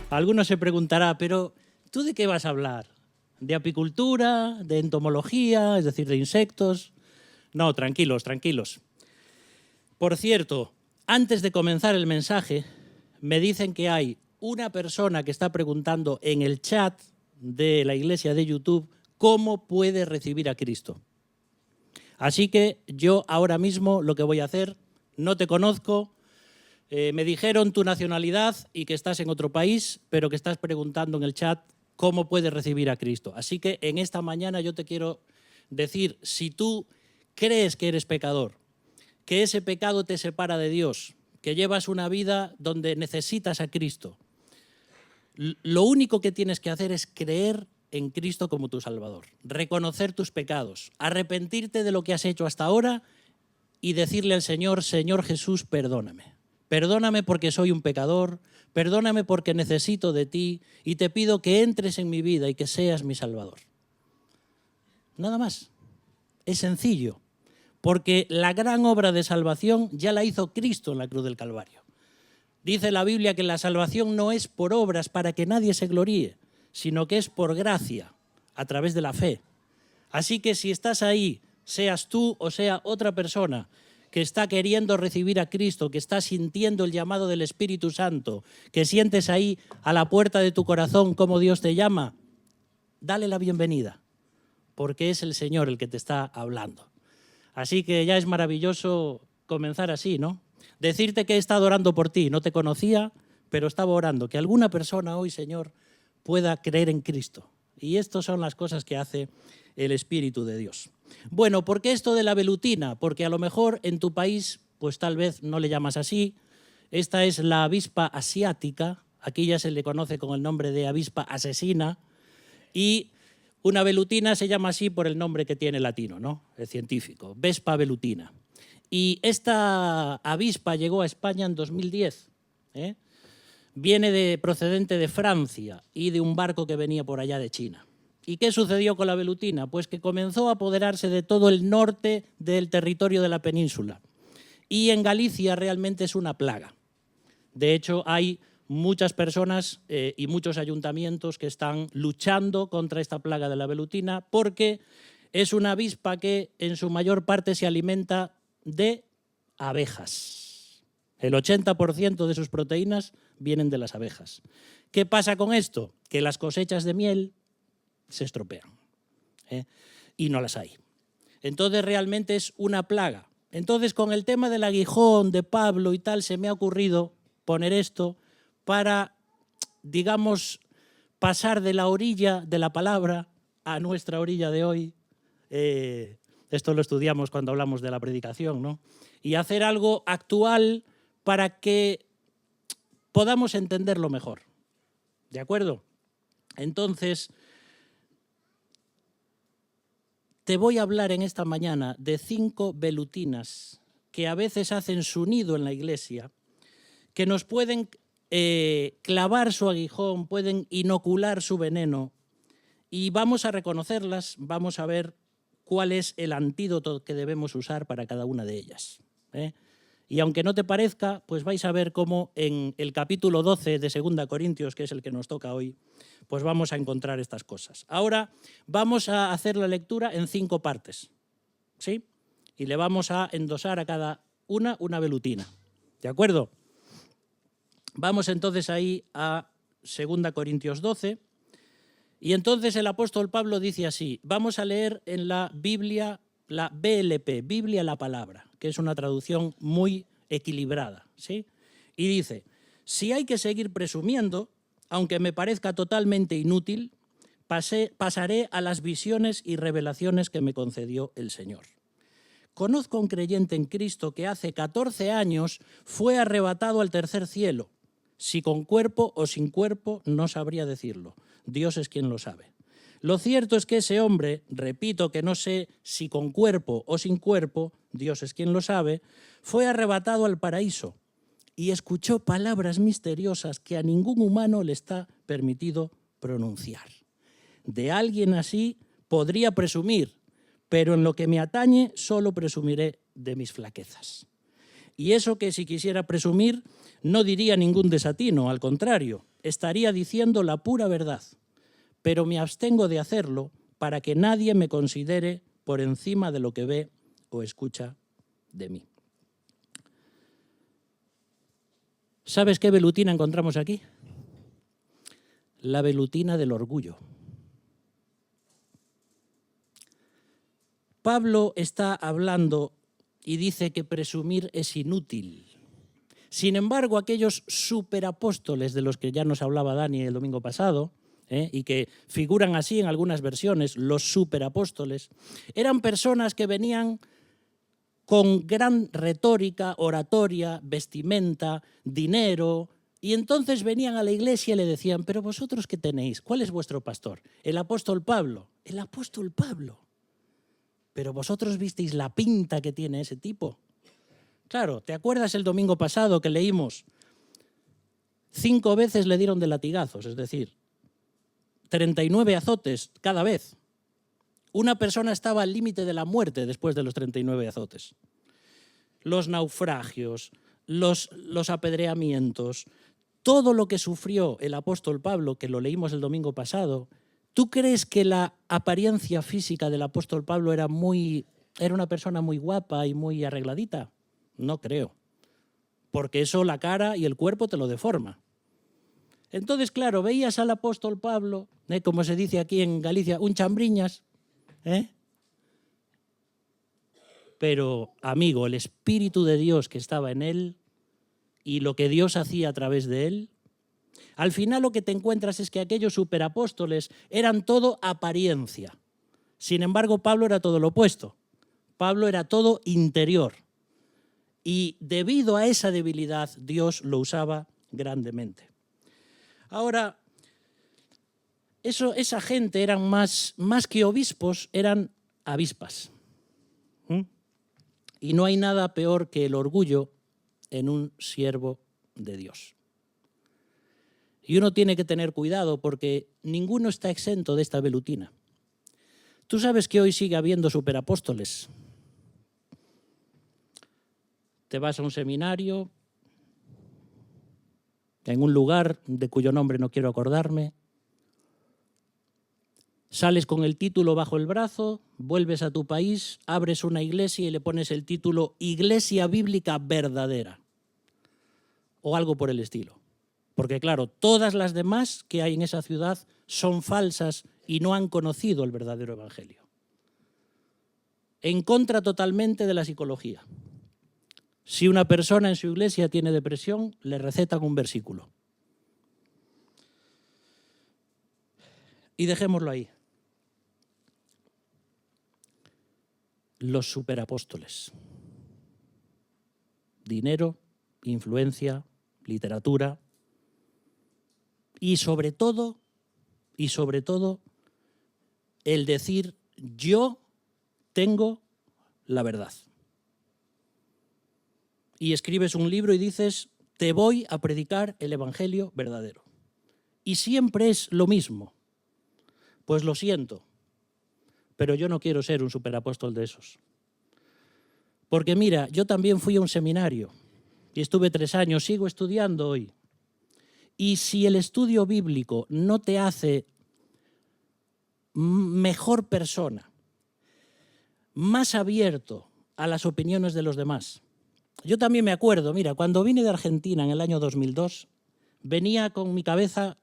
Alguno se preguntará, pero ¿tú de qué vas a hablar? ¿De apicultura? ¿De entomología? Es decir, de insectos. No, tranquilos, tranquilos. Por cierto, antes de comenzar el mensaje, me dicen que hay una persona que está preguntando en el chat de la iglesia de YouTube cómo puede recibir a Cristo. Así que yo ahora mismo lo que voy a hacer, no te conozco, me dijeron tu nacionalidad y que estás en otro país, pero que estás preguntando en el chat cómo puedes recibir a Cristo. Así que en esta mañana yo te quiero decir, si tú crees que eres pecador, que ese pecado te separa de Dios, que llevas una vida donde necesitas a Cristo, lo único que tienes que hacer es creer en Cristo como tu Salvador, reconocer tus pecados, arrepentirte de lo que has hecho hasta ahora y decirle al Señor, Señor Jesús, perdóname. Perdóname porque soy un pecador, perdóname porque necesito de ti y te pido que entres en mi vida y que seas mi Salvador. Nada más. Es sencillo, porque la gran obra de salvación ya la hizo Cristo en la cruz del Calvario. Dice la Biblia que la salvación no es por obras para que nadie se gloríe, sino que es por gracia, a través de la fe. Así que si estás ahí, seas tú o sea otra persona que está queriendo recibir a Cristo, que está sintiendo el llamado del Espíritu Santo, que sientes ahí a la puerta de tu corazón cómo Dios te llama, dale la bienvenida, porque es el Señor el que te está hablando. Así que ya es maravilloso comenzar así, ¿no? Decirte que he estado orando por ti, no te conocía, pero estaba orando, que alguna persona hoy, Señor, pueda creer en Cristo. Y estas son las cosas que hace el Espíritu de Dios. Bueno, ¿por qué esto de la velutina? Porque a lo mejor en tu país, pues tal vez no le llamas así. Esta es la avispa asiática, aquí ya se le conoce con el nombre de avispa asesina, y una velutina se llama así por el nombre que tiene latino, ¿no? El científico, Vespa velutina. Y esta avispa llegó a España en 2010, ¿eh? Viene procedente de Francia y de un barco que venía por allá de China. ¿Y qué sucedió con la velutina? Pues que comenzó a apoderarse de todo el norte del territorio de la península. Y en Galicia realmente es una plaga. De hecho, hay muchas personas y muchos ayuntamientos que están luchando contra esta plaga de la velutina porque es una avispa que en su mayor parte se alimenta de abejas. El 80% de sus proteínas vienen de las abejas. ¿Qué pasa con esto? Que las cosechas de miel se estropean, y no las hay. Entonces realmente es una plaga. Entonces con el tema del aguijón, de Pablo y tal, se me ha ocurrido poner esto para, digamos, pasar de la orilla de la palabra a nuestra orilla de hoy. Esto lo estudiamos cuando hablamos de la predicación, ¿no? Y hacer algo actual para que podamos entenderlo mejor. ¿De acuerdo? Entonces, te voy a hablar en esta mañana de 5 velutinas que a veces hacen su nido en la iglesia, que nos pueden clavar su aguijón, pueden inocular su veneno, y vamos a reconocerlas, vamos a ver cuál es el antídoto que debemos usar para cada una de ellas. Y aunque no te parezca, pues vais a ver cómo en el capítulo 12 de 2 Corintios, que es el que nos toca hoy, pues vamos a encontrar estas cosas. Ahora vamos a hacer la lectura en 5 partes, ¿sí? Y le vamos a endosar a cada una velutina, ¿de acuerdo? Vamos entonces ahí a 2 Corintios 12, y entonces el apóstol Pablo dice así, vamos a leer en la Biblia, la BLP, Biblia la Palabra, que es una traducción muy equilibrada, ¿sí? Y dice, si hay que seguir presumiendo, aunque me parezca totalmente inútil, pasaré a las visiones y revelaciones que me concedió el Señor. Conozco a un creyente en Cristo que hace 14 años fue arrebatado al tercer cielo. Si con cuerpo o sin cuerpo, no sabría decirlo. Dios es quien lo sabe. Lo cierto es que ese hombre, repito que no sé si con cuerpo o sin cuerpo, Dios es quien lo sabe, fue arrebatado al paraíso y escuchó palabras misteriosas que a ningún humano le está permitido pronunciar. De alguien así podría presumir, pero en lo que me atañe solo presumiré de mis flaquezas. Y eso que si quisiera presumir, No diría ningún desatino, al contrario, estaría diciendo la pura verdad, pero me abstengo de hacerlo para que nadie me considere por encima de lo que ve o escucha de mí. ¿Sabes qué velutina encontramos aquí? La velutina del orgullo. Pablo está hablando y dice que presumir es inútil. Sin embargo, aquellos superapóstoles de los que ya nos hablaba Dani el domingo pasado, y que figuran así en algunas versiones, los superapóstoles, eran personas que venían con gran retórica, oratoria, vestimenta, dinero, y entonces venían a la iglesia y le decían, pero vosotros ¿qué tenéis? ¿Cuál es vuestro pastor? El apóstol Pablo. El apóstol Pablo. Pero vosotros visteis la pinta que tiene ese tipo. Claro, ¿te acuerdas el domingo pasado que leímos? 5 veces le dieron de latigazos, es decir, 39 azotes cada vez. Una persona estaba al límite de la muerte después de los 39 azotes. Los naufragios, los apedreamientos, todo lo que sufrió el apóstol Pablo, que lo leímos el domingo pasado. ¿Tú crees que la apariencia física del apóstol Pablo era una persona muy guapa y muy arregladita? No creo, porque eso la cara y el cuerpo te lo deforma. Entonces, claro, veías al apóstol Pablo, como se dice aquí en Galicia, un chambriñas, Pero, amigo, el Espíritu de Dios que estaba en él y lo que Dios hacía a través de él, al final lo que te encuentras es que aquellos superapóstoles eran todo apariencia. Sin embargo, Pablo era todo lo opuesto. Pablo era todo interior. Y debido a esa debilidad, Dios lo usaba grandemente. Ahora, esa gente eran más que obispos, eran avispas. Y no hay nada peor que el orgullo en un siervo de Dios. Y uno tiene que tener cuidado porque ninguno está exento de esta velutina. Tú sabes que hoy sigue habiendo superapóstoles. Te vas a un seminario, en un lugar de cuyo nombre no quiero acordarme, sales con el título bajo el brazo, vuelves a tu país, abres una iglesia y le pones el título Iglesia Bíblica Verdadera o algo por el estilo. Porque claro, todas las demás que hay en esa ciudad son falsas y no han conocido el verdadero evangelio. En contra totalmente de la psicología. Si una persona en su iglesia tiene depresión, le recetan un versículo. Y dejémoslo ahí. Los superapóstoles. Dinero, influencia, literatura y sobre todo, el decir yo tengo la verdad. Y escribes un libro y dices te voy a predicar el evangelio verdadero. Y siempre es lo mismo. Pues lo siento, pero yo no quiero ser un superapóstol de esos. Porque mira, yo también fui a un seminario y estuve 3 años, sigo estudiando hoy. Y si el estudio bíblico no te hace mejor persona, más abierto a las opiniones de los demás. Yo también me acuerdo, mira, cuando vine de Argentina en el año 2002, venía con mi cabeza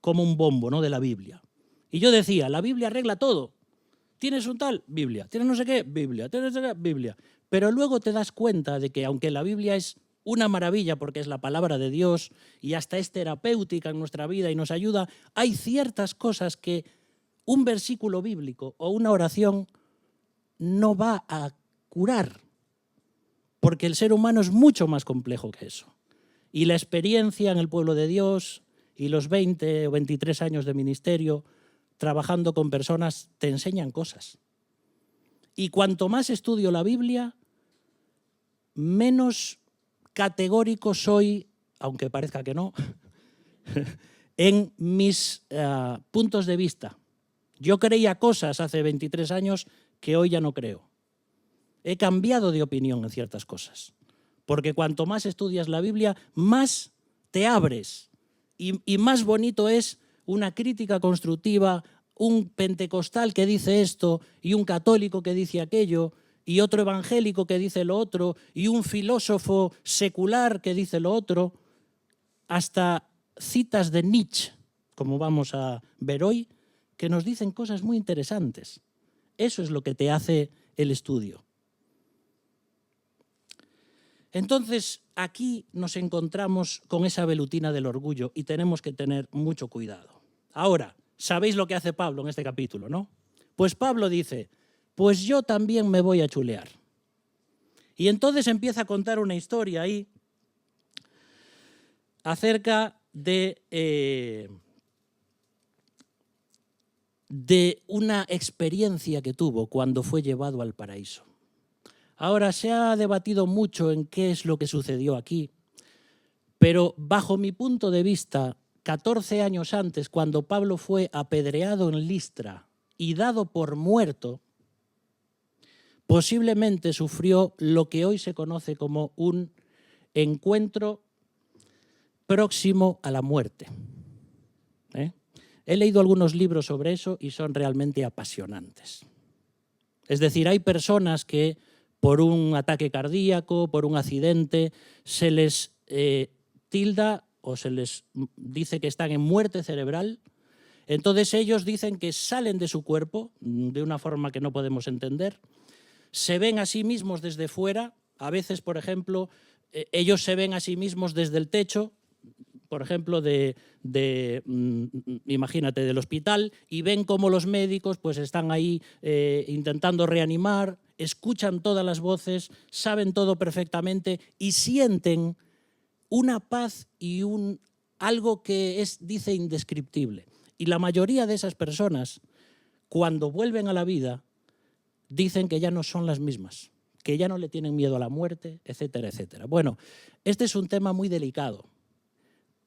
como un bombo, ¿no?, de la Biblia. Y yo decía, la Biblia arregla todo. ¿Tienes un tal? Biblia. ¿Tienes no sé qué? Biblia. ¿Tienes no sé qué? Biblia. Pero luego te das cuenta de que aunque la Biblia es una maravilla porque es la palabra de Dios y hasta es terapéutica en nuestra vida y nos ayuda, hay ciertas cosas que un versículo bíblico o una oración no va a curar, porque el ser humano es mucho más complejo que eso. Y la experiencia en el pueblo de Dios y los 20 o 23 años de ministerio trabajando con personas te enseñan cosas. Y cuanto más estudio la Biblia, menos categórico soy, aunque parezca que no, en mis puntos de vista. Yo creía cosas hace 23 años que hoy ya no creo. He cambiado de opinión en ciertas cosas, porque cuanto más estudias la Biblia, más te abres y más bonito es una crítica constructiva, un pentecostal que dice esto y un católico que dice aquello y otro evangélico que dice lo otro y un filósofo secular que dice lo otro, hasta citas de Nietzsche, como vamos a ver hoy, que nos dicen cosas muy interesantes. Eso es lo que te hace el estudio. Entonces, aquí nos encontramos con esa velutina del orgullo y tenemos que tener mucho cuidado. Ahora, sabéis lo que hace Pablo en este capítulo, ¿no? Pues Pablo dice, pues yo también me voy a chulear. Y entonces empieza a contar una historia ahí acerca de una experiencia que tuvo cuando fue llevado al paraíso. Ahora, se ha debatido mucho en qué es lo que sucedió aquí, pero bajo mi punto de vista, 14 años antes, cuando Pablo fue apedreado en Listra y dado por muerto, posiblemente sufrió lo que hoy se conoce como un encuentro próximo a la muerte. He leído algunos libros sobre eso y son realmente apasionantes. Es decir, hay personas que por un ataque cardíaco, por un accidente, se les tilda o se les dice que están en muerte cerebral. Entonces ellos dicen que salen de su cuerpo de una forma que no podemos entender, se ven a sí mismos desde fuera, a veces, por ejemplo, ellos se ven a sí mismos desde el techo, por ejemplo, imagínate, del hospital, y ven cómo los médicos pues, están ahí intentando reanimar, escuchan todas las voces, saben todo perfectamente y sienten una paz y algo que dice, indescriptible. Y la mayoría de esas personas, cuando vuelven a la vida, dicen que ya no son las mismas, que ya no le tienen miedo a la muerte, etcétera, etcétera. Bueno, este es un tema muy delicado,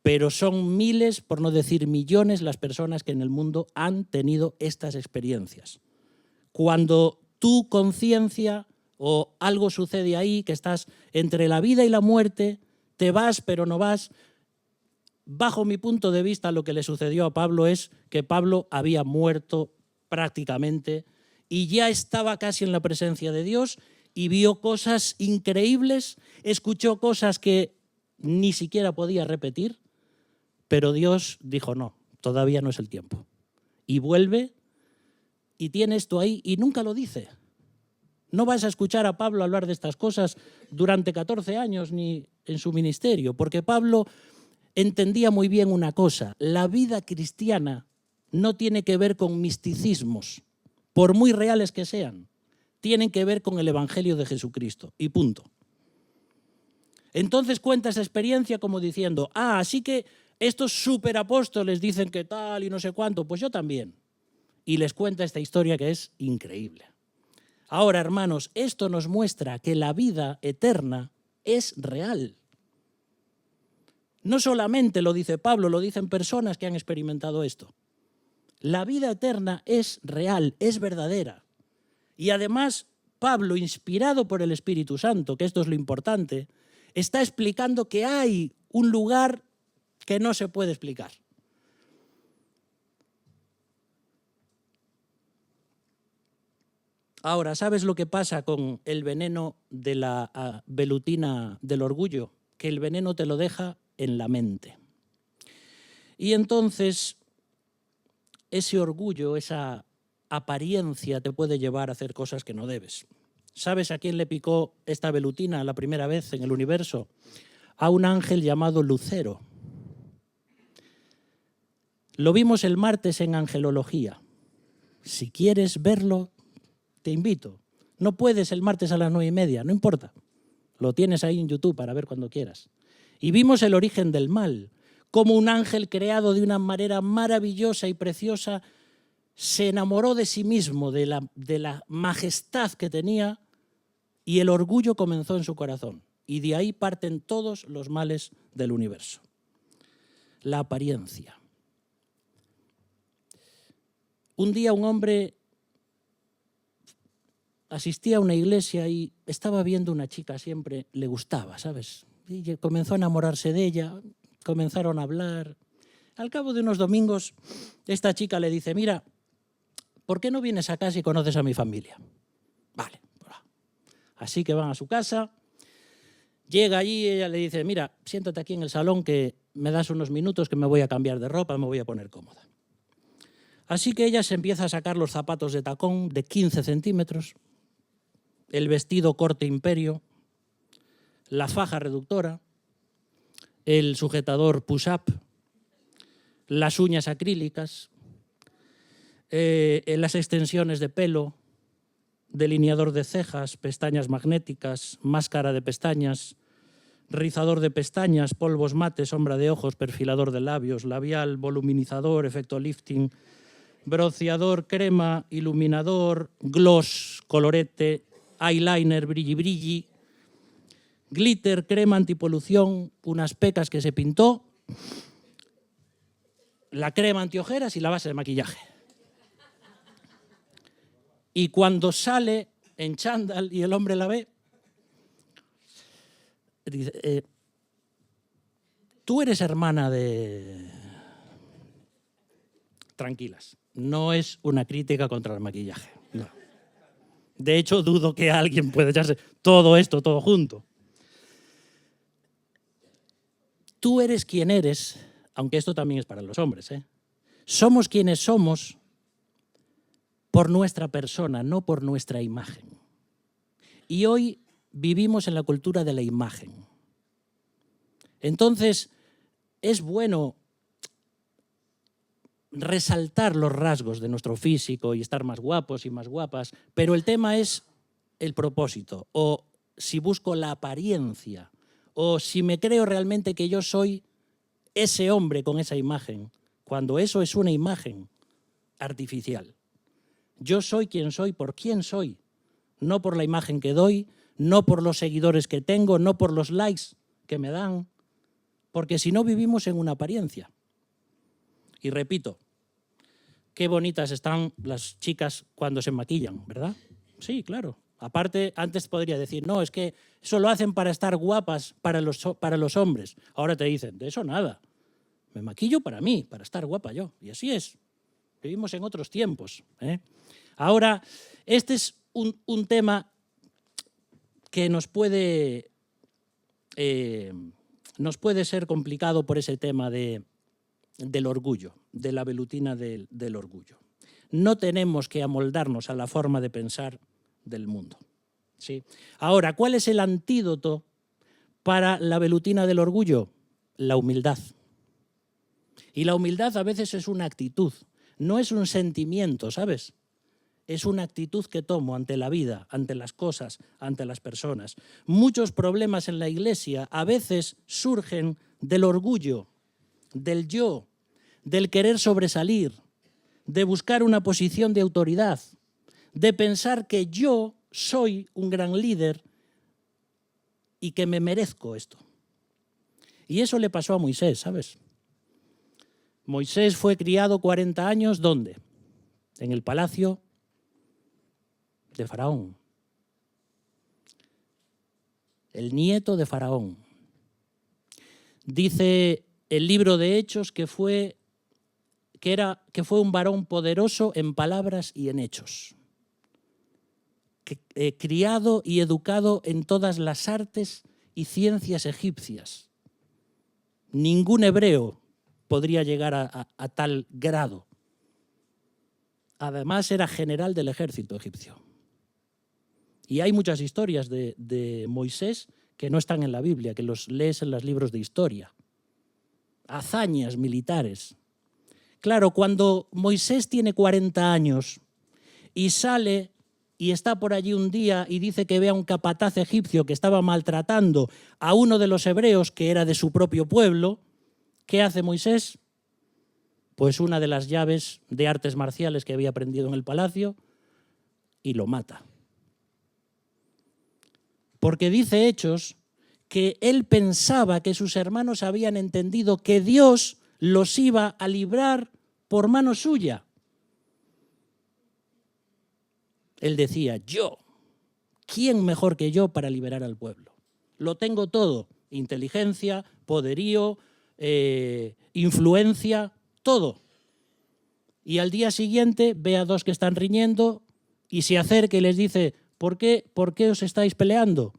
pero son miles, por no decir millones, las personas que en el mundo han tenido estas experiencias. Cuando tu conciencia o algo sucede ahí, que estás entre la vida y la muerte, te vas pero no vas. Bajo mi punto de vista, lo que le sucedió a Pablo es que Pablo había muerto prácticamente y ya estaba casi en la presencia de Dios y vio cosas increíbles, escuchó cosas que ni siquiera podía repetir, pero Dios dijo no, todavía no es el tiempo. Y vuelve y tiene esto ahí y nunca lo dice. No vas a escuchar a Pablo hablar de estas cosas durante 14 años ni en su ministerio, porque Pablo entendía muy bien una cosa: la vida cristiana no tiene que ver con misticismos, por muy reales que sean, tienen que ver con el Evangelio de Jesucristo, y punto. Entonces cuenta esa experiencia como diciendo, así que estos superapóstoles dicen que tal y no sé cuánto, pues yo también. Y les cuenta esta historia que es increíble. Ahora, hermanos, esto nos muestra que la vida eterna es real. No solamente lo dice Pablo, lo dicen personas que han experimentado esto. La vida eterna es real, es verdadera. Y además, Pablo, inspirado por el Espíritu Santo, que esto es lo importante, está explicando que hay un lugar que no se puede explicar. Ahora, ¿sabes lo que pasa con el veneno de la velutina del orgullo? Que el veneno te lo deja en la mente. Y entonces, ese orgullo, esa apariencia te puede llevar a hacer cosas que no debes. ¿Sabes a quién le picó esta velutina la primera vez en el universo? A un ángel llamado Lucero. Lo vimos el martes en Angelología. Si quieres verlo, te invito. No puedes el martes a las 9:30, no importa. Lo tienes ahí en YouTube para ver cuando quieras. Y vimos el origen del mal, cómo un ángel creado de una manera maravillosa y preciosa se enamoró de sí mismo, de la majestad que tenía, y el orgullo comenzó en su corazón. Y de ahí parten todos los males del universo. La apariencia. Un día un hombre asistía a una iglesia y estaba viendo una chica, siempre le gustaba, ¿sabes? Y comenzó a enamorarse de ella, comenzaron a hablar. Al cabo de unos domingos, esta chica le dice, mira, ¿por qué no vienes a casa y conoces a mi familia? Vale. Así que van a su casa, llega allí y ella le dice, mira, siéntate aquí en el salón que me das unos minutos que me voy a cambiar de ropa, me voy a poner cómoda. Así que ella se empieza a sacar los zapatos de tacón de 15 centímetros, el vestido corte imperio, la faja reductora, el sujetador push-up, las uñas acrílicas, las extensiones de pelo, delineador de cejas, pestañas magnéticas, máscara de pestañas, rizador de pestañas, polvos mate, sombra de ojos, perfilador de labios, labial, voluminizador, efecto lifting, bronceador, crema, iluminador, gloss, colorete, eyeliner, brilli brilli, glitter, crema antipolución, unas pecas que se pintó, la crema antiojeras y la base de maquillaje. Y cuando sale en chándal y el hombre la ve, dice, tú eres hermana de... Tranquilas, no es una crítica contra el maquillaje. No. De hecho, dudo que alguien pueda echarse todo esto, todo junto. Tú eres quien eres, aunque esto también es para los hombres, ¿eh? Somos quienes somos por nuestra persona, no por nuestra imagen. Y hoy vivimos en la cultura de la imagen. Entonces, es bueno resaltar los rasgos de nuestro físico y estar más guapos y más guapas, pero el tema es el propósito, o si busco la apariencia, o si me creo realmente que yo soy ese hombre con esa imagen, cuando eso es una imagen artificial. Yo soy quien soy por quién soy, no por la imagen que doy, no por los seguidores que tengo, no por los likes que me dan, porque si no vivimos en una apariencia. Y repito, qué bonitas están las chicas cuando se maquillan, ¿verdad? Sí, claro. Aparte, antes podría decir, no, es que eso lo hacen para estar guapas para los hombres. Ahora te dicen, de eso nada. Me maquillo para mí, para estar guapa yo. Y así es. Vivimos en otros tiempos, ¿eh? Ahora, este es un tema que nos puede ser complicado por ese tema del orgullo, de la velutina del orgullo. No tenemos que amoldarnos a la forma de pensar del mundo, ¿sí? Ahora, ¿cuál es el antídoto para la velutina del orgullo? La humildad. Y la humildad a veces es una actitud, no es un sentimiento, ¿sabes? Es una actitud que tomo ante la vida, ante las cosas, ante las personas. Muchos problemas en la Iglesia a veces surgen del orgullo, del yo, del querer sobresalir, de buscar una posición de autoridad, de pensar que yo soy un gran líder y que me merezco esto. Y eso le pasó a Moisés, ¿sabes? Moisés fue criado 40 años, ¿dónde? En el palacio de Faraón. El nieto de Faraón. Dice el libro de Hechos que fue un varón poderoso en palabras y en hechos. Criado y educado en todas las artes y ciencias egipcias. Ningún hebreo podría llegar a tal grado. Además, era general del ejército egipcio. Y hay muchas historias de Moisés que no están en la Biblia, que los lees en los libros de historia. Hazañas militares. Claro, cuando Moisés tiene 40 años y sale y está por allí un día y dice que ve a un capataz egipcio que estaba maltratando a uno de los hebreos que era de su propio pueblo, ¿qué hace Moisés? Pues una de las llaves de artes marciales que había aprendido en el palacio y lo mata. Porque dice Hechos que él pensaba que sus hermanos habían entendido que Dios los iba a librar por mano suya. Él decía, yo ¿quién mejor que yo para liberar al pueblo? Lo tengo todo, inteligencia, poderío, influencia, todo. Y al día siguiente ve a dos que están riñendo y se acerca y les dice, ¿por qué os estáis peleando?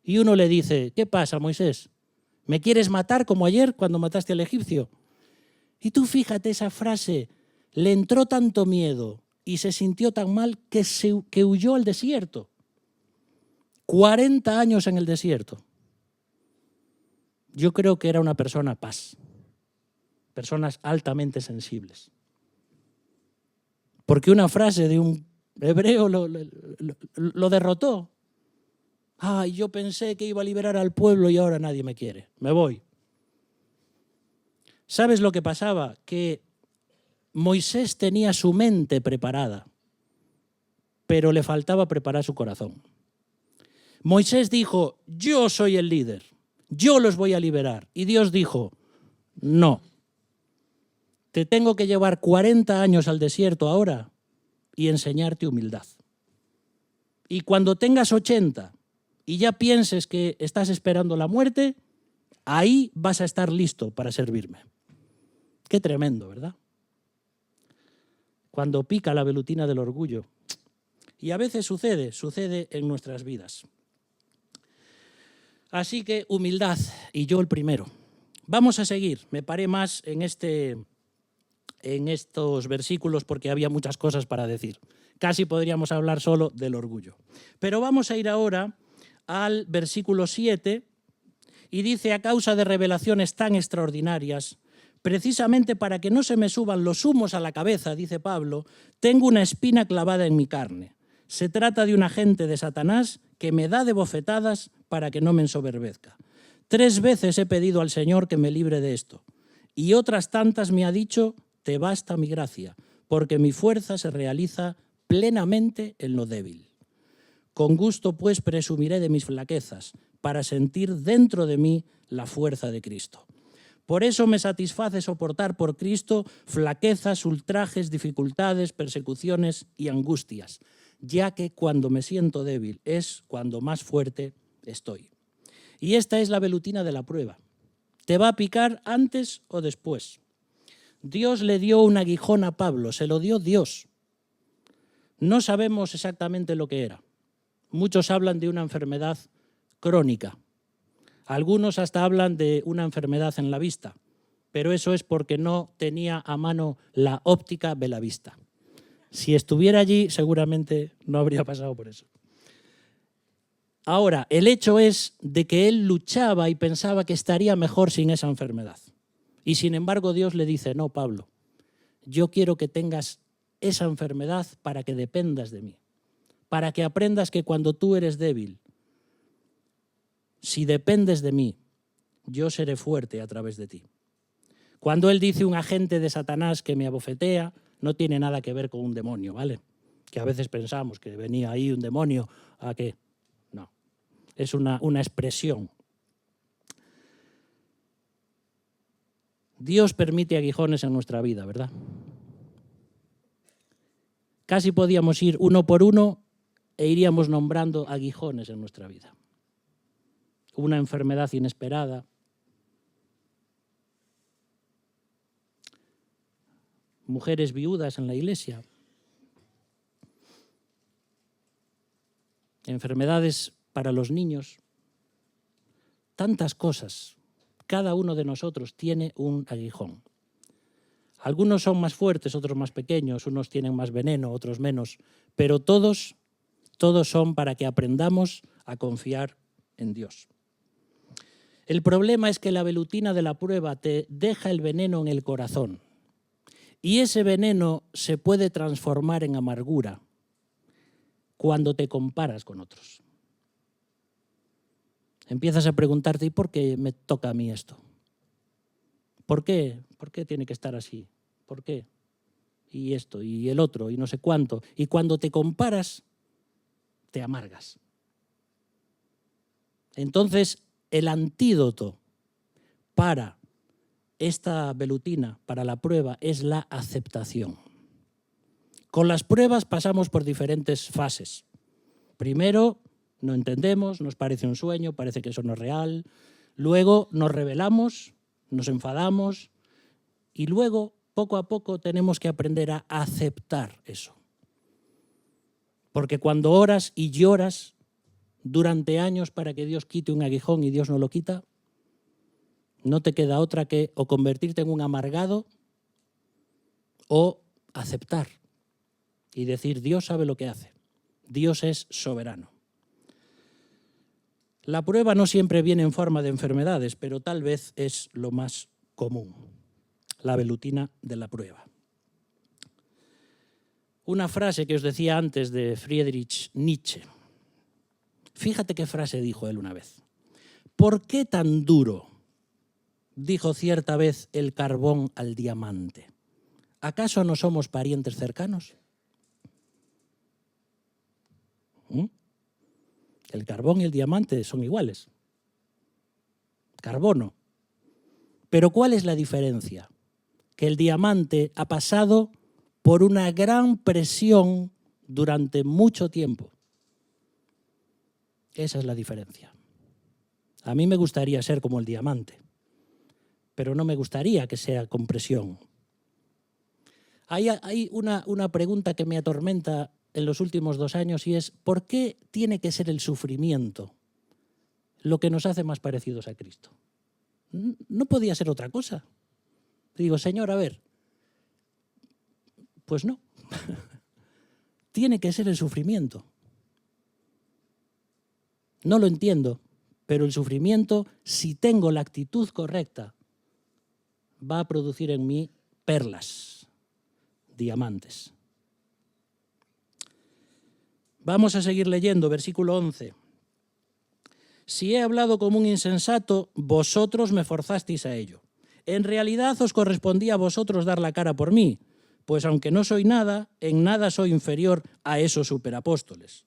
Y uno le dice, ¿qué pasa, Moisés? ¿Me quieres matar como ayer cuando mataste al egipcio? Y tú fíjate esa frase, le entró tanto miedo y se sintió tan mal que huyó al desierto. 40 años en el desierto. Yo creo que era una persona paz, personas altamente sensibles. Porque una frase de un hebreo lo derrotó. Ay, yo pensé que iba a liberar al pueblo y ahora nadie me quiere. Me voy. ¿Sabes lo que pasaba? Que Moisés tenía su mente preparada, pero le faltaba preparar su corazón. Moisés dijo, yo soy el líder, yo los voy a liberar. Y Dios dijo, no, te tengo que llevar 40 años al desierto ahora y enseñarte humildad. Y cuando tengas 80 y ya pienses que estás esperando la muerte, ahí vas a estar listo para servirme. Qué tremendo, ¿verdad? Cuando pica la velutina del orgullo. Y a veces sucede en nuestras vidas. Así que humildad, y yo el primero. Vamos a seguir. Me paré más en estos versículos porque había muchas cosas para decir. Casi podríamos hablar solo del orgullo. Pero vamos a ir ahora al versículo 7 y dice, a causa de revelaciones tan extraordinarias, precisamente para que no se me suban los humos a la cabeza, dice Pablo, tengo una espina clavada en mi carne. Se trata de un agente de Satanás que me da de bofetadas para que no me ensoberbezca. 3 veces he pedido al Señor que me libre de esto, y otras tantas me ha dicho, te basta mi gracia, porque mi fuerza se realiza plenamente en lo débil. Con gusto, pues, presumiré de mis flaquezas, para sentir dentro de mí la fuerza de Cristo. Por eso me satisface soportar por Cristo flaquezas, ultrajes, dificultades, persecuciones y angustias, ya que cuando me siento débil es cuando más fuerte estoy. Y esta es la velutina de la prueba. ¿Te va a picar antes o después? Dios le dio un aguijón a Pablo, se lo dio Dios. No sabemos exactamente lo que era. Muchos hablan de una enfermedad crónica. Algunos hasta hablan de una enfermedad en la vista, pero eso es porque no tenía a mano la óptica Belavista. Si estuviera allí, seguramente no habría pasado por eso. Ahora, el hecho es de que él luchaba y pensaba que estaría mejor sin esa enfermedad. Y sin embargo, Dios le dice, no, Pablo, yo quiero que tengas esa enfermedad para que dependas de mí, para que aprendas que cuando tú eres débil, si dependes de mí, yo seré fuerte a través de ti. Cuando él dice un agente de Satanás que me abofetea, no tiene nada que ver con un demonio, ¿vale? Que a veces pensamos que venía ahí un demonio a que... No, es una expresión. Dios permite aguijones en nuestra vida, ¿verdad? Casi podíamos ir uno por uno e iríamos nombrando aguijones en nuestra vida. Una enfermedad inesperada, mujeres viudas en la iglesia, enfermedades para los niños, tantas cosas. Cada uno de nosotros tiene un aguijón. Algunos son más fuertes, otros más pequeños, unos tienen más veneno, otros menos, pero todos son para que aprendamos a confiar en Dios. El problema es que la velutina de la prueba te deja el veneno en el corazón y ese veneno se puede transformar en amargura cuando te comparas con otros. Empiezas a preguntarte, ¿y por qué me toca a mí esto? ¿Por qué? ¿Por qué tiene que estar así? ¿Por qué? Y esto, y el otro, y no sé cuánto. Y cuando te comparas, te amargas. Entonces, el antídoto para esta velutina, para la prueba, es la aceptación. Con las pruebas pasamos por diferentes fases. Primero, no entendemos, nos parece un sueño, parece que eso no es real. Luego nos rebelamos, nos enfadamos y luego, poco a poco, tenemos que aprender a aceptar eso. Porque cuando oras y lloras durante años para que Dios quite un aguijón y Dios no lo quita, no te queda otra que o convertirte en un amargado o aceptar y decir, Dios sabe lo que hace. Dios es soberano. La prueba no siempre viene en forma de enfermedades, pero tal vez es lo más común, la velutina de la prueba. Una frase que os decía antes de Friedrich Nietzsche. Fíjate qué frase dijo él una vez. ¿Por qué tan duro? Dijo cierta vez el carbón al diamante. ¿Acaso no somos parientes cercanos? El carbón y el diamante son iguales. Carbono. Pero ¿cuál es la diferencia? Que el diamante ha pasado por una gran presión durante mucho tiempo. Esa es la diferencia. A mí me gustaría ser como el diamante, pero no me gustaría que sea con presión. Hay una pregunta que me atormenta en los últimos 2 años y es ¿por qué tiene que ser el sufrimiento lo que nos hace más parecidos a Cristo? No podía ser otra cosa. Digo, Señor, a ver, pues no. Tiene que ser el sufrimiento. No lo entiendo, pero el sufrimiento, si tengo la actitud correcta, va a producir en mí perlas, diamantes. Vamos a seguir leyendo, versículo 11. Si he hablado como un insensato, vosotros me forzasteis a ello. En realidad os correspondía a vosotros dar la cara por mí, pues aunque no soy nada, en nada soy inferior a esos superapóstoles.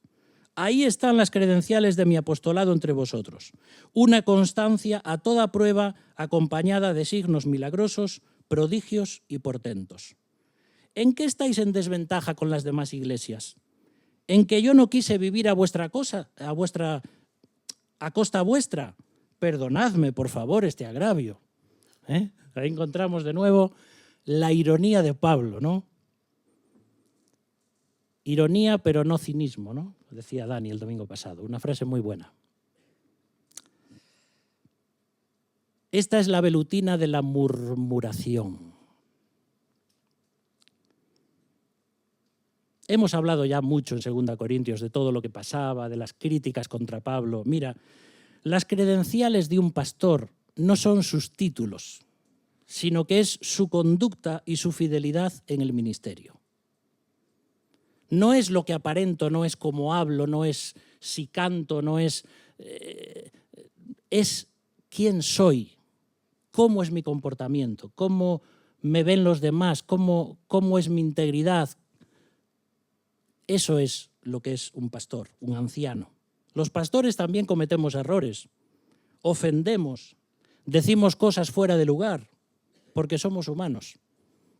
Ahí están las credenciales de mi apostolado entre vosotros. Una constancia a toda prueba acompañada de signos milagrosos, prodigios y portentos. ¿En qué estáis en desventaja con las demás iglesias? ¿En que yo no quise vivir a costa vuestra? Perdonadme, por favor, este agravio. Ahí encontramos de nuevo la ironía de Pablo, ¿no? Ironía, pero no cinismo, ¿no? Decía Dani el domingo pasado, una frase muy buena. Esta es la velutina de la murmuración. Hemos hablado ya mucho en 2 Corintios de todo lo que pasaba, de las críticas contra Pablo. Mira, las credenciales de un pastor no son sus títulos, sino que es su conducta y su fidelidad en el ministerio. No es lo que aparento, no es cómo hablo, no es si canto, no es... es quién soy, cómo es mi comportamiento, cómo me ven los demás, cómo es mi integridad. Eso es lo que es un pastor, un anciano. Los pastores también cometemos errores, ofendemos, decimos cosas fuera de lugar, porque somos humanos.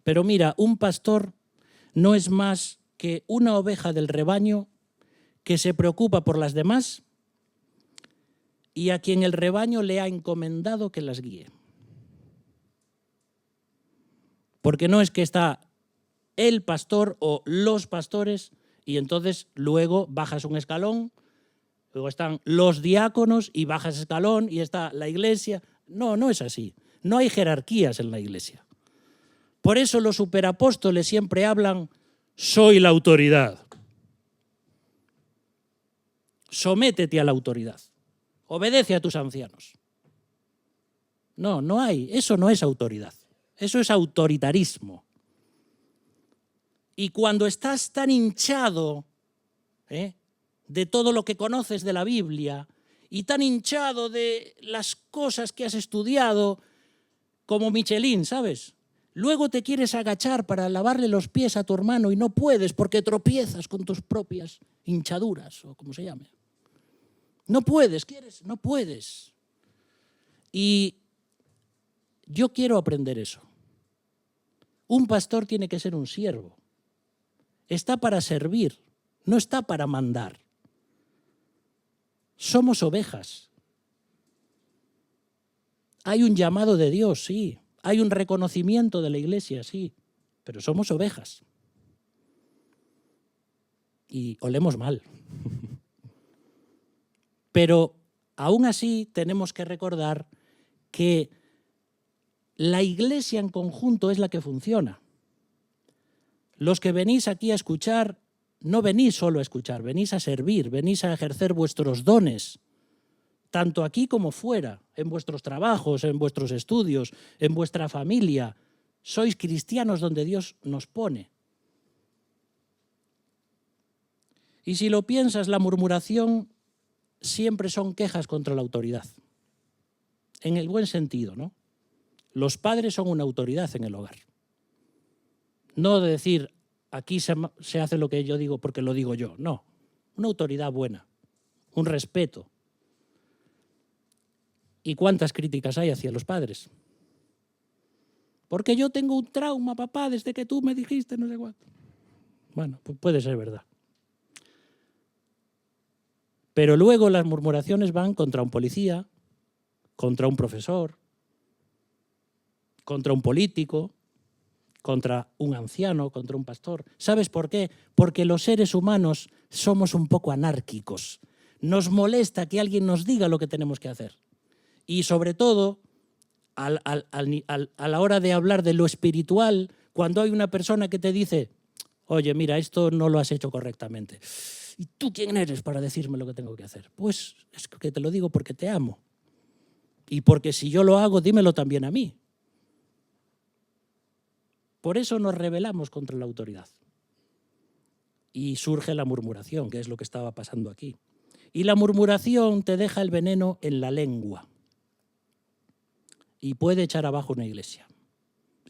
Pero mira, un pastor no es más que una oveja del rebaño que se preocupa por las demás y a quien el rebaño le ha encomendado que las guíe. Porque no es que está el pastor o los pastores y entonces luego bajas un escalón, luego están los diáconos y bajas escalón y está la iglesia. No, no es así. No hay jerarquías en la iglesia. Por eso los superapóstoles siempre hablan, soy la autoridad. Sométete a la autoridad. Obedece a tus ancianos. No, no hay. Eso no es autoridad. Eso es autoritarismo. Y cuando estás tan hinchado de todo lo que conoces de la Biblia y tan hinchado de las cosas que has estudiado, como Michelin, ¿sabes? Luego te quieres agachar para lavarle los pies a tu hermano y no puedes porque tropiezas con tus propias hinchaduras, o como se llame. No puedes, ¿quieres? No puedes. Y yo quiero aprender eso. Un pastor tiene que ser un siervo. Está para servir, no está para mandar. Somos ovejas. Hay un llamado de Dios, sí. Hay un reconocimiento de la Iglesia, sí. Pero somos ovejas. Y olemos mal. Pero aún así tenemos que recordar que la Iglesia en conjunto es la que funciona. Los que venís aquí a escuchar, no venís solo a escuchar, venís a servir, venís a ejercer vuestros dones, tanto aquí como fuera, en vuestros trabajos, en vuestros estudios, en vuestra familia. Sois cristianos donde Dios nos pone. Y si lo piensas, la murmuración siempre son quejas contra la autoridad. En el buen sentido, ¿no? Los padres son una autoridad en el hogar. No de decir, aquí se hace lo que yo digo porque lo digo yo. No, una autoridad buena, un respeto. ¿Y cuántas críticas hay hacia los padres? Porque yo tengo un trauma, papá, desde que tú me dijiste no sé cuánto. Bueno, pues puede ser verdad. Pero luego las murmuraciones van contra un policía, contra un profesor, contra un político, contra un anciano, contra un pastor. ¿Sabes por qué? Porque los seres humanos somos un poco anárquicos. Nos molesta que alguien nos diga lo que tenemos que hacer. Y sobre todo, a la hora de hablar de lo espiritual, cuando hay una persona que te dice, oye, mira, esto no lo has hecho correctamente. ¿Y tú quién eres para decirme lo que tengo que hacer? Pues es que te lo digo porque te amo. Y porque si yo lo hago, dímelo también a mí. Por eso nos rebelamos contra la autoridad. Y surge la murmuración, que es lo que estaba pasando aquí. Y la murmuración te deja el veneno en la lengua. Y puede echar abajo una iglesia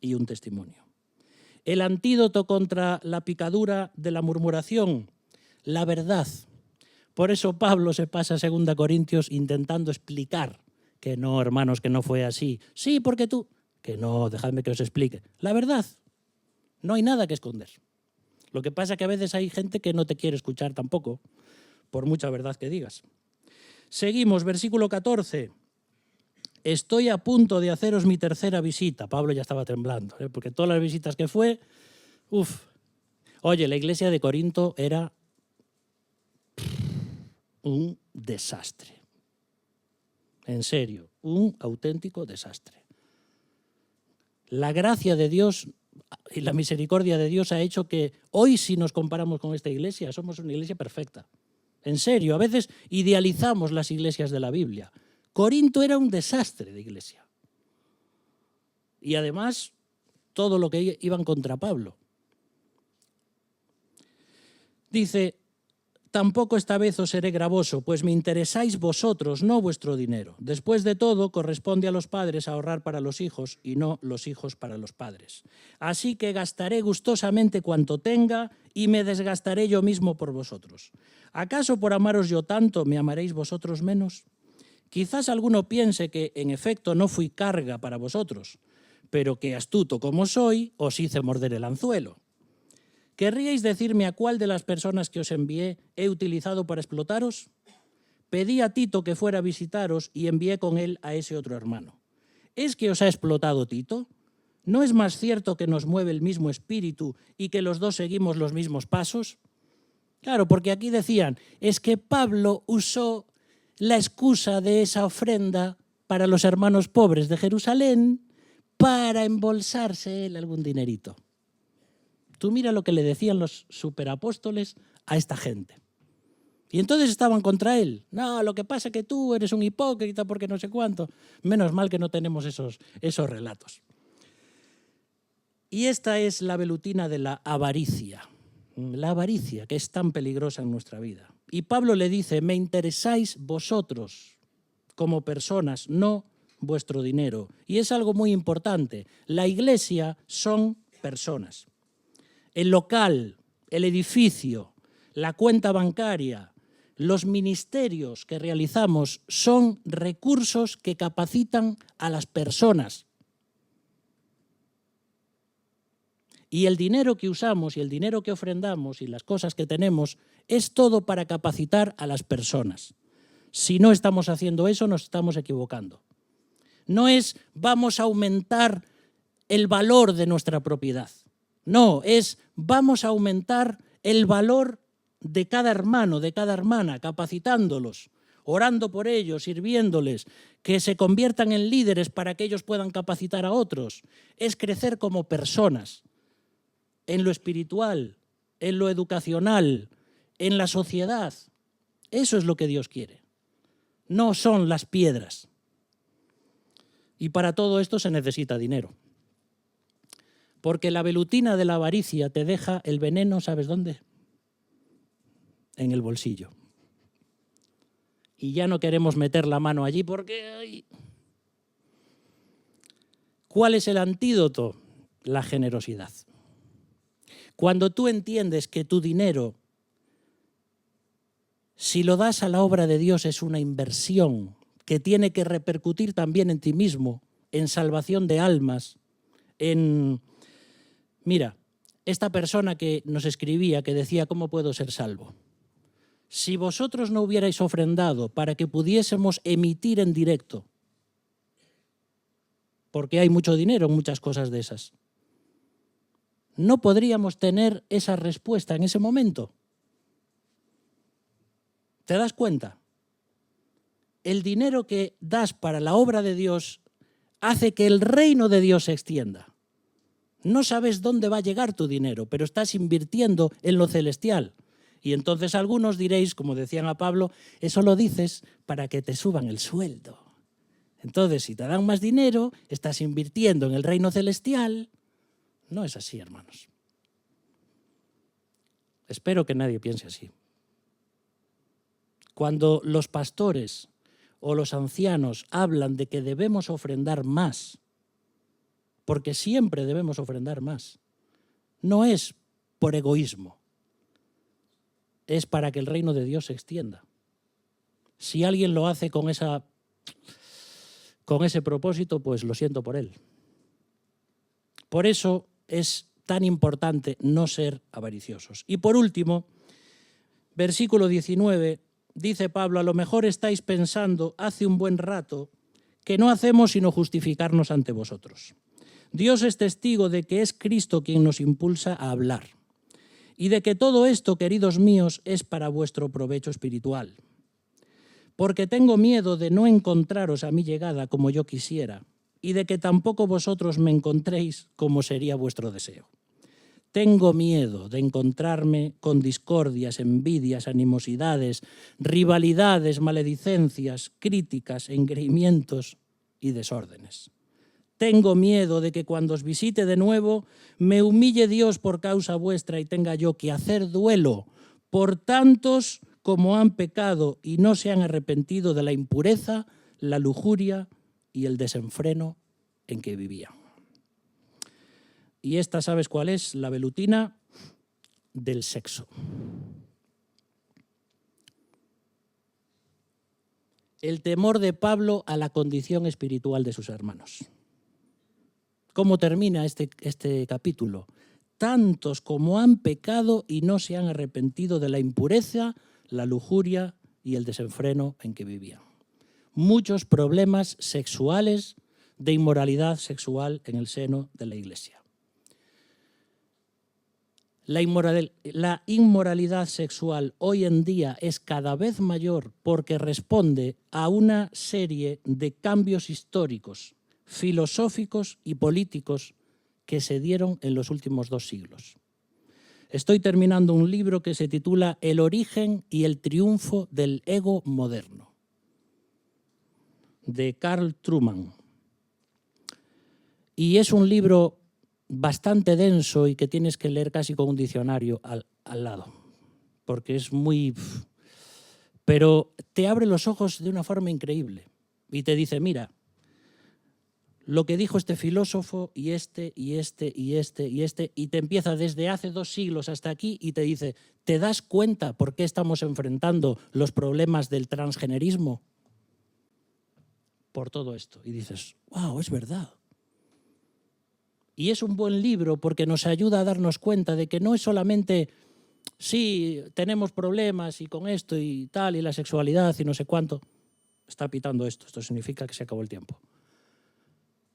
y un testimonio. El antídoto contra la picadura de la murmuración, la verdad. Por eso Pablo se pasa a 2 Corintios intentando explicar que no, hermanos, que no fue así. Sí, porque tú... Que no, dejadme que os explique. La verdad, no hay nada que esconder. Lo que pasa es que a veces hay gente que no te quiere escuchar tampoco, por mucha verdad que digas. Seguimos, versículo 14. Estoy a punto de haceros mi tercera visita. Pablo ya estaba temblando, porque todas las visitas que fue, Oye, la iglesia de Corinto era un desastre. En serio, un auténtico desastre. La gracia de Dios y la misericordia de Dios ha hecho que hoy, si nos comparamos con esta iglesia, somos una iglesia perfecta. En serio, a veces idealizamos las iglesias de la Biblia. Corinto era un desastre de iglesia. Y además, todo lo que iban contra Pablo. Dice, tampoco esta vez os seré gravoso, pues me interesáis vosotros, no vuestro dinero. Después de todo, corresponde a los padres ahorrar para los hijos y no los hijos para los padres. Así que gastaré gustosamente cuanto tenga y me desgastaré yo mismo por vosotros. ¿Acaso por amaros yo tanto, me amaréis vosotros menos? Quizás alguno piense que, en efecto, no fui carga para vosotros, pero que astuto como soy, os hice morder el anzuelo. ¿Querríais decirme a cuál de las personas que os envié he utilizado para explotaros? Pedí a Tito que fuera a visitaros y envié con él a ese otro hermano. ¿Es que os ha explotado Tito? ¿No es más cierto que nos mueve el mismo espíritu y que los dos seguimos los mismos pasos? Claro, porque aquí decían, es que Pablo usó la excusa de esa ofrenda para los hermanos pobres de Jerusalén para embolsarse él algún dinerito. Tú mira lo que le decían los superapóstoles a esta gente. Y entonces estaban contra él. No, lo que pasa es que tú eres un hipócrita porque no sé cuánto. Menos mal que no tenemos esos relatos. Y esta es la velutina de la avaricia. La avaricia, que es tan peligrosa en nuestra vida. Y Pablo le dice, me interesáis vosotros como personas, no vuestro dinero. Y es algo muy importante. La iglesia son personas. El local, el edificio, la cuenta bancaria, los ministerios que realizamos son recursos que capacitan a las personas. Y el dinero que usamos y el dinero que ofrendamos y las cosas que tenemos es todo para capacitar a las personas. Si no estamos haciendo eso, nos estamos equivocando. No es vamos a aumentar el valor de nuestra propiedad. No, es vamos a aumentar el valor de cada hermano, de cada hermana, capacitándolos, orando por ellos, sirviéndoles, que se conviertan en líderes para que ellos puedan capacitar a otros. Es crecer como personas, en lo espiritual, en lo educacional, en la sociedad. Eso es lo que Dios quiere. No son las piedras. Y para todo esto se necesita dinero. Porque la velutina de la avaricia te deja el veneno, ¿sabes dónde? En el bolsillo. Y ya no queremos meter la mano allí porque... ¿Cuál es el antídoto? La generosidad. Cuando tú entiendes que tu dinero, si lo das a la obra de Dios, es una inversión que tiene que repercutir también en ti mismo, en salvación de almas, en... Mira, esta persona que nos escribía, que decía, ¿cómo puedo ser salvo? Si vosotros no hubierais ofrendado para que pudiésemos emitir en directo, porque hay mucho dinero en muchas cosas de esas, no podríamos tener esa respuesta en ese momento. ¿Te das cuenta? El dinero que das para la obra de Dios hace que el reino de Dios se extienda. No sabes dónde va a llegar tu dinero, pero estás invirtiendo en lo celestial. Y entonces algunos diréis, como decían a Pablo, eso lo dices para que te suban el sueldo. Entonces, si te dan más dinero, estás invirtiendo en el reino celestial. No es así, hermanos. Espero que nadie piense así. Cuando los pastores o los ancianos hablan de que debemos ofrendar más, porque siempre debemos ofrendar más, no es por egoísmo, es para que el reino de Dios se extienda. Si alguien lo hace con ese propósito, pues lo siento por él. Por eso es tan importante no ser avariciosos. Y por último, versículo 19, dice Pablo, a lo mejor estáis pensando hace un buen rato que no hacemos sino justificarnos ante vosotros. Dios es testigo de que es Cristo quien nos impulsa a hablar y de que todo esto, queridos míos, es para vuestro provecho espiritual. Porque tengo miedo de no encontraros a mi llegada como yo quisiera y de que tampoco vosotros me encontréis como sería vuestro deseo. Tengo miedo de encontrarme con discordias, envidias, animosidades, rivalidades, maledicencias, críticas, engreimientos y desórdenes. Tengo miedo de que cuando os visite de nuevo me humille Dios por causa vuestra y tenga yo que hacer duelo por tantos como han pecado y no se han arrepentido de la impureza, la lujuria y el desenfreno en que vivían. Y esta, ¿sabes cuál es? La velutina del sexo. El temor de Pablo a la condición espiritual de sus hermanos. ¿Cómo termina este capítulo? Tantos como han pecado y no se han arrepentido de la impureza, la lujuria y el desenfreno en que vivían. Muchos problemas sexuales, de inmoralidad sexual en el seno de la Iglesia. La inmoralidad sexual hoy en día es cada vez mayor porque responde a una serie de cambios históricos, filosóficos y políticos que se dieron en los últimos 2 siglos. Estoy terminando un libro que se titula El origen y el triunfo del ego moderno, de Carl Trueman. Y es un libro bastante denso y que tienes que leer casi con un diccionario al lado, porque es muy... Pero te abre los ojos de una forma increíble y te dice, mira, lo que dijo este filósofo y este, y te empieza desde hace 2 siglos hasta aquí y te dice, ¿te das cuenta por qué estamos enfrentando los problemas del transgenerismo? Por todo esto. Y dices, wow, es verdad. Y es un buen libro porque nos ayuda a darnos cuenta de que no es solamente sí, tenemos problemas y con esto y tal, y la sexualidad y no sé cuánto. Está pitando esto. Esto significa que se acabó el tiempo.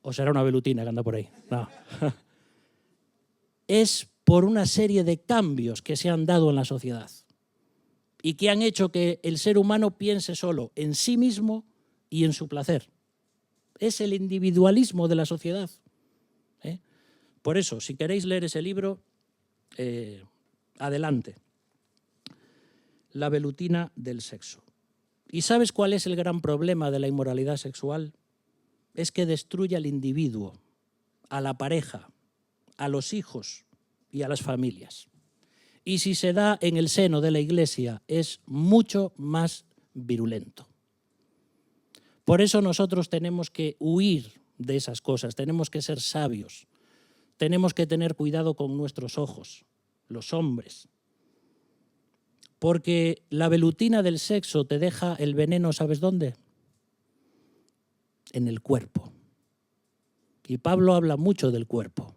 O será una velutina que anda por ahí. No. Es por una serie de cambios que se han dado en la sociedad y que han hecho que el ser humano piense solo en sí mismo y en su placer. Es el individualismo de la sociedad. Por eso, si queréis leer ese libro, adelante. La velutina del sexo. ¿Y sabes cuál es el gran problema de la inmoralidad sexual? Es que destruye al individuo, a la pareja, a los hijos y a las familias. Y si se da en el seno de la Iglesia, es mucho más virulento. Por eso nosotros tenemos que huir de esas cosas, tenemos que ser sabios, tenemos que tener cuidado con nuestros ojos, los hombres. Porque la velutina del sexo te deja el veneno, ¿sabes dónde? En el cuerpo. Y Pablo habla mucho del cuerpo.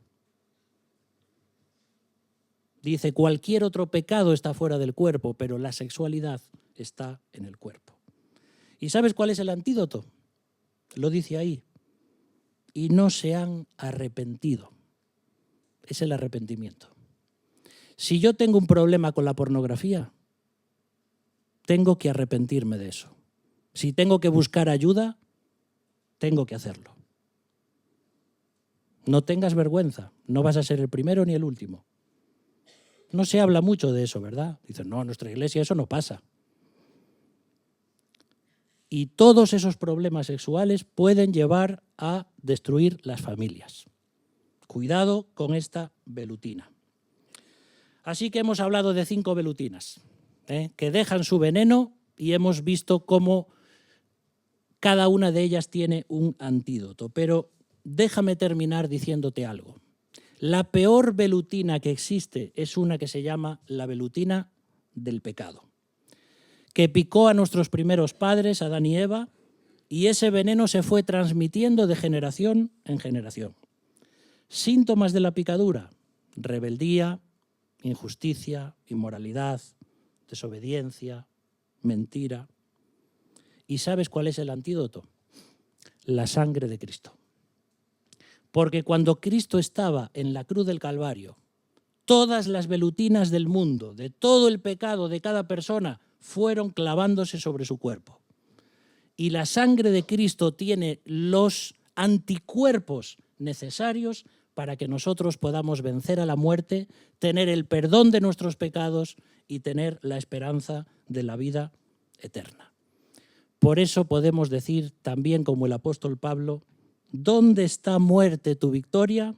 Dice, cualquier otro pecado está fuera del cuerpo, pero la sexualidad está en el cuerpo. ¿Y sabes cuál es el antídoto? Lo dice ahí. Y no se han arrepentido. Es el arrepentimiento. Si yo tengo un problema con la pornografía, tengo que arrepentirme de eso. Si tengo que buscar ayuda, tengo que hacerlo. No tengas vergüenza, no vas a ser el primero ni el último. No se habla mucho de eso, ¿verdad? Dicen, no, en nuestra iglesia eso no pasa. Y todos esos problemas sexuales pueden llevar a destruir las familias. Cuidado con esta velutina. Así que hemos hablado de 5 velutinas, que dejan su veneno y hemos visto cómo cada una de ellas tiene un antídoto. Pero déjame terminar diciéndote algo. La peor velutina que existe es una que se llama la velutina del pecado, que picó a nuestros primeros padres, Adán y Eva, y ese veneno se fue transmitiendo de generación en generación. Síntomas de la picadura: rebeldía, injusticia, inmoralidad, desobediencia, mentira. ¿Y sabes cuál es el antídoto? La sangre de Cristo. Porque cuando Cristo estaba en la cruz del Calvario, todas las velutinas del mundo, de todo el pecado de cada persona, fueron clavándose sobre su cuerpo. Y la sangre de Cristo tiene los anticuerpos necesarios para que nosotros podamos vencer a la muerte, tener el perdón de nuestros pecados y tener la esperanza de la vida eterna. Por eso podemos decir también como el apóstol Pablo, ¿dónde está, muerte, tu victoria?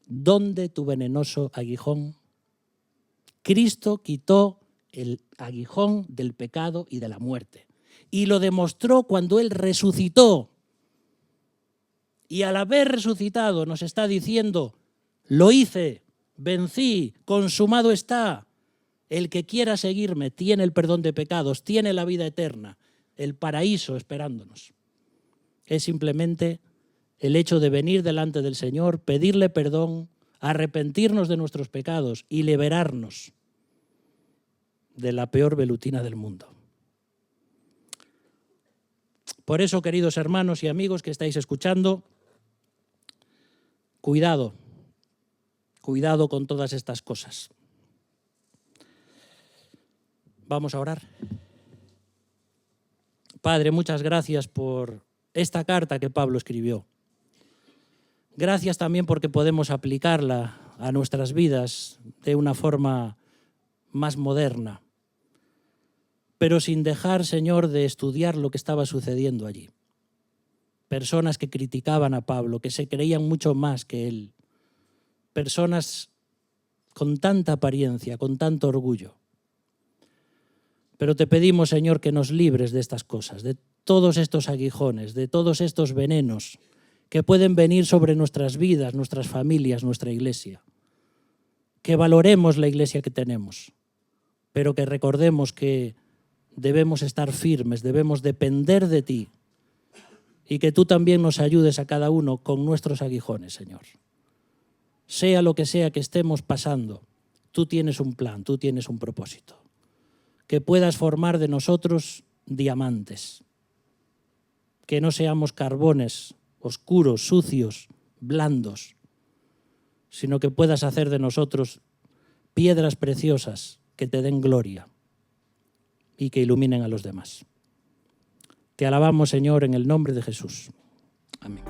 ¿Dónde tu venenoso aguijón? Cristo quitó el aguijón del pecado y de la muerte. Y lo demostró cuando Él resucitó. Y al haber resucitado nos está diciendo, lo hice, vencí, consumado está. El que quiera seguirme tiene el perdón de pecados, tiene la vida eterna, el paraíso esperándonos. Es simplemente el hecho de venir delante del Señor, pedirle perdón, arrepentirnos de nuestros pecados y liberarnos de la peor velutina del mundo. Por eso, queridos hermanos y amigos que estáis escuchando, cuidado con todas estas cosas. Vamos a orar. Padre, muchas gracias por esta carta que Pablo escribió. Gracias también porque podemos aplicarla a nuestras vidas de una forma más moderna, pero sin dejar, Señor, de estudiar lo que estaba sucediendo allí. Personas que criticaban a Pablo, que se creían mucho más que él. Personas con tanta apariencia, con tanto orgullo. Pero te pedimos, Señor, que nos libres de estas cosas, de todos estos aguijones, de todos estos venenos que pueden venir sobre nuestras vidas, nuestras familias, nuestra iglesia. Que valoremos la iglesia que tenemos, pero que recordemos que debemos estar firmes, debemos depender de ti y que tú también nos ayudes a cada uno con nuestros aguijones, Señor. Sea lo que sea que estemos pasando, tú tienes un plan, tú tienes un propósito. Que puedas formar de nosotros diamantes. Que no seamos carbones oscuros, sucios, blandos, sino que puedas hacer de nosotros piedras preciosas que te den gloria y que iluminen a los demás. Te alabamos, Señor, en el nombre de Jesús. Amén.